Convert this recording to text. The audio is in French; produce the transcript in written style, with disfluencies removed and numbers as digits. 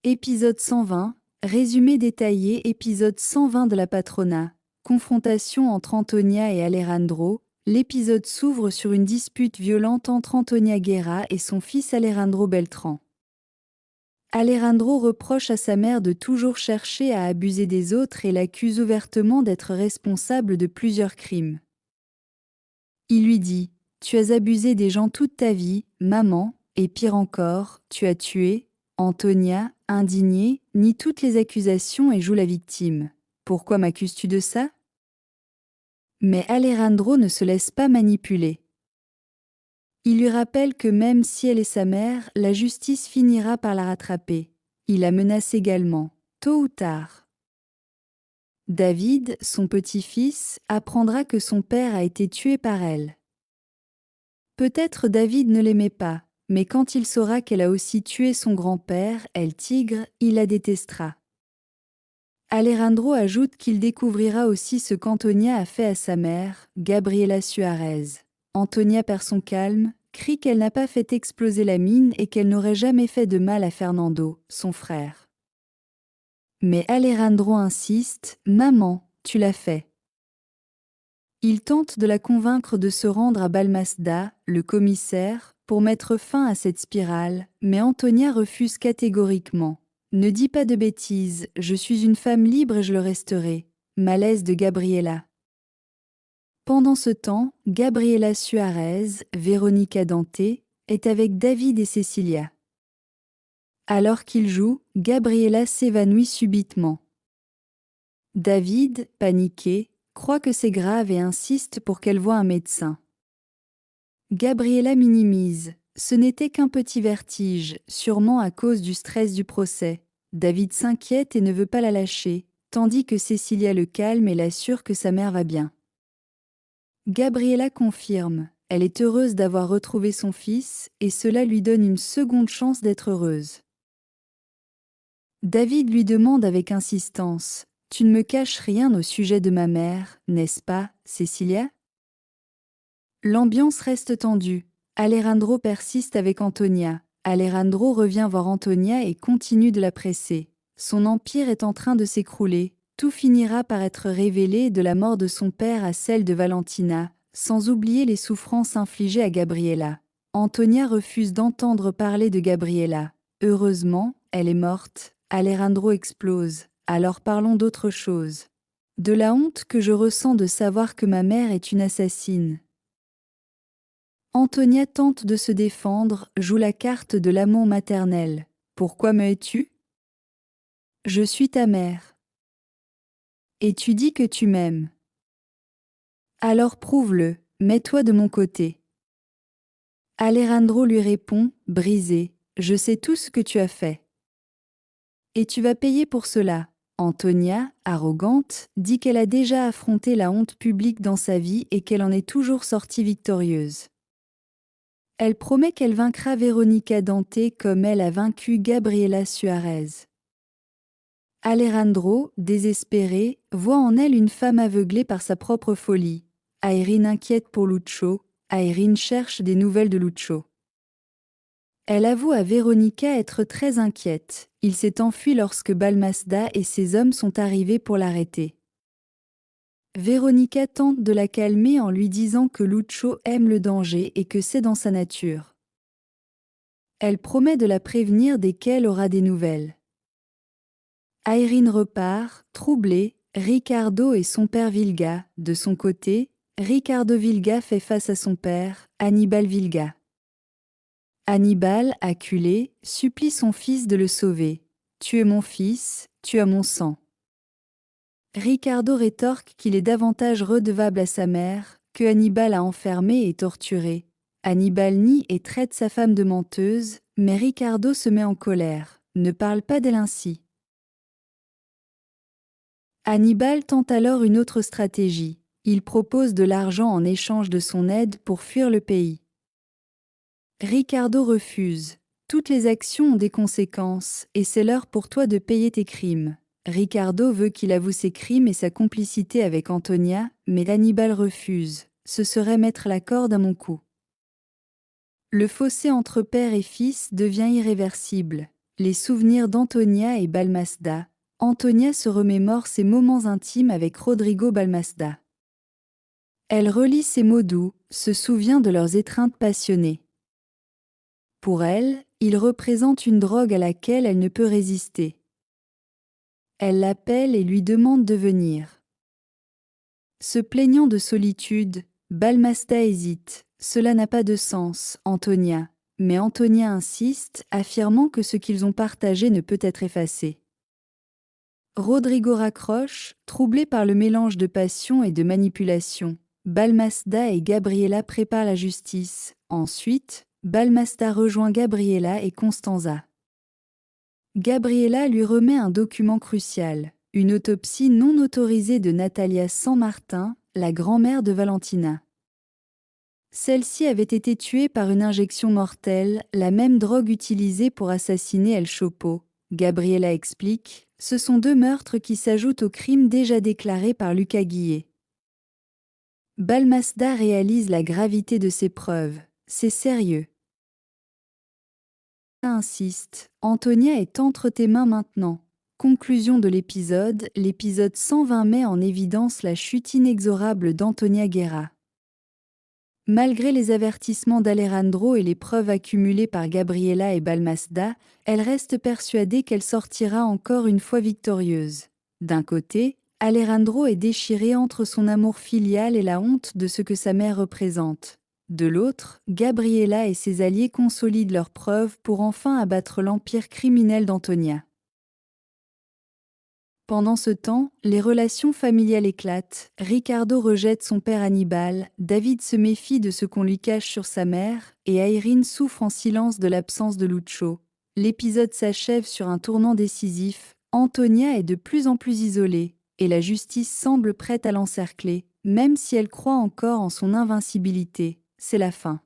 Épisode 120, résumé détaillé. Épisode 120 de la Patrona. Confrontation entre Antonia et Alejandro. L'épisode s'ouvre sur une dispute violente entre Antonia Guerra et son fils Alejandro Beltran. Alejandro reproche à sa mère de toujours chercher à abuser des autres et l'accuse ouvertement d'être responsable de plusieurs crimes. Il lui dit « Tu as abusé des gens toute ta vie, maman, et pire encore, tu as tué. » Antonia, indignée, nie toutes les accusations et joue la victime. « Pourquoi m'accuses-tu de ça ?» Mais Alejandro ne se laisse pas manipuler. Il lui rappelle que même si elle est sa mère, la justice finira par la rattraper. Il la menace également, tôt ou tard. David, son petit-fils, apprendra que son père a été tué par elle. Peut-être David ne l'aimait pas, mais quand il saura qu'elle a aussi tué son grand-père, El Tigre, il la détestera. Alejandro ajoute qu'il découvrira aussi ce qu'Antonia a fait à sa mère, Gabriela Suarez. Antonia perd son calme, crie qu'elle n'a pas fait exploser la mine et qu'elle n'aurait jamais fait de mal à Fernando, son frère. Mais Alejandro insiste, « Maman, tu l'as fait. » Il tente de la convaincre de se rendre à Balmaseda, le commissaire, pour mettre fin à cette spirale, mais Antonia refuse catégoriquement. « Ne dis pas de bêtises, je suis une femme libre et je le resterai. » Malaise de Gabriela. Pendant ce temps, Gabriela Suarez, Veronica Dante, est avec David et Cecilia. Alors qu'ils jouent, Gabriela s'évanouit subitement. David, paniqué, croit que c'est grave et insiste pour qu'elle voie un médecin. Gabriela minimise. Ce n'était qu'un petit vertige, sûrement à cause du stress du procès. David s'inquiète et ne veut pas la lâcher, tandis que Cecilia le calme et l'assure que sa mère va bien. Gabriela confirme. Elle est heureuse d'avoir retrouvé son fils et cela lui donne une seconde chance d'être heureuse. David lui demande avec insistance. « Tu ne me caches rien au sujet de ma mère, n'est-ce pas, Cecilia ?» L'ambiance reste tendue. Alejandro persiste avec Antonia. Alejandro revient voir Antonia et continue de la presser. Son empire est en train de s'écrouler. Tout finira par être révélé de la mort de son père à celle de Valentina, sans oublier les souffrances infligées à Gabriela. Antonia refuse d'entendre parler de Gabriela. Heureusement, elle est morte. Alejandro explose. Alors parlons d'autre chose. De la honte que je ressens de savoir que ma mère est une assassine. Antonia tente de se défendre, joue la carte de l'amour maternel. « Pourquoi me hais-tu ? Je suis ta mère. Et tu dis que tu m'aimes. Alors prouve-le, mets-toi de mon côté. » Alejandro lui répond, brisé, « Je sais tout ce que tu as fait. Et tu vas payer pour cela. » Antonia, arrogante, dit qu'elle a déjà affronté la honte publique dans sa vie et qu'elle en est toujours sortie victorieuse. Elle promet qu'elle vaincra Veronica Dante comme elle a vaincu Gabriela Suarez. Alejandro, désespéré, voit en elle une femme aveuglée par sa propre folie. Irene inquiète pour Lucho. Irene cherche des nouvelles de Lucho. Elle avoue à Veronica être très inquiète. Il s'est enfui lorsque Balmaseda et ses hommes sont arrivés pour l'arrêter. Veronica tente de la calmer en lui disant que Lucho aime le danger et que c'est dans sa nature. Elle promet de la prévenir dès qu'elle aura des nouvelles. Irene repart, troublée, Ricardo et son père Vilga. De son côté, Ricardo Vilga fait face à son père, Hannibal Vilga. Hannibal, acculé, supplie son fils de le sauver. « Tu es mon fils, tu as mon sang. » Ricardo rétorque qu'il est davantage redevable à sa mère, que Hannibal a enfermé et torturé. Hannibal nie et traite sa femme de menteuse, mais Ricardo se met en colère. Ne parle pas d'elle ainsi. Hannibal tente alors une autre stratégie. Il propose de l'argent en échange de son aide pour fuir le pays. Ricardo refuse. Toutes les actions ont des conséquences, et c'est l'heure pour toi de payer tes crimes. Ricardo veut qu'il avoue ses crimes et sa complicité avec Antonia, mais Hannibal refuse. Ce serait mettre la corde à mon cou. Le fossé entre père et fils devient irréversible. Les souvenirs d'Antonia et Balmaceda. Antonia se remémore ses moments intimes avec Rodrigo Balmaceda. Elle relit ses mots doux, se souvient de leurs étreintes passionnées. Pour elle, il représente une drogue à laquelle elle ne peut résister. Elle l'appelle et lui demande de venir. Se plaignant de solitude, Balmaceda hésite. Cela n'a pas de sens, Antonia. Mais Antonia insiste, affirmant que ce qu'ils ont partagé ne peut être effacé. Rodrigo raccroche, troublé par le mélange de passion et de manipulation. Balmaceda et Gabriela préparent la justice. Ensuite, Balmaceda rejoint Gabriela et Constanza. Gabriela lui remet un document crucial, une autopsie non autorisée de Natalia San Martin, la grand-mère de Valentina. Celle-ci avait été tuée par une injection mortelle, la même drogue utilisée pour assassiner El Chopo. Gabriela explique, ce sont 2 meurtres qui s'ajoutent aux crimes déjà déclarés par Lucas Guillet. Balmaceda réalise la gravité de ces preuves. C'est sérieux. Insiste, Antonia est entre tes mains maintenant. Conclusion de l'épisode 120 met en évidence la chute inexorable d'Antonia Guerra. Malgré les avertissements d'Alejandro et les preuves accumulées par Gabriela et Balmaceda, elle reste persuadée qu'elle sortira encore une fois victorieuse. D'un côté, Alejandro est déchiré entre son amour filial et la honte de ce que sa mère représente. De l'autre, Gabriela et ses alliés consolident leurs preuves pour enfin abattre l'empire criminel d'Antonia. Pendant ce temps, les relations familiales éclatent, Ricardo rejette son père Hannibal, David se méfie de ce qu'on lui cache sur sa mère, et Irene souffre en silence de l'absence de Lucio. L'épisode s'achève sur un tournant décisif, Antonia est de plus en plus isolée, et la justice semble prête à l'encercler, même si elle croit encore en son invincibilité. C'est la fin.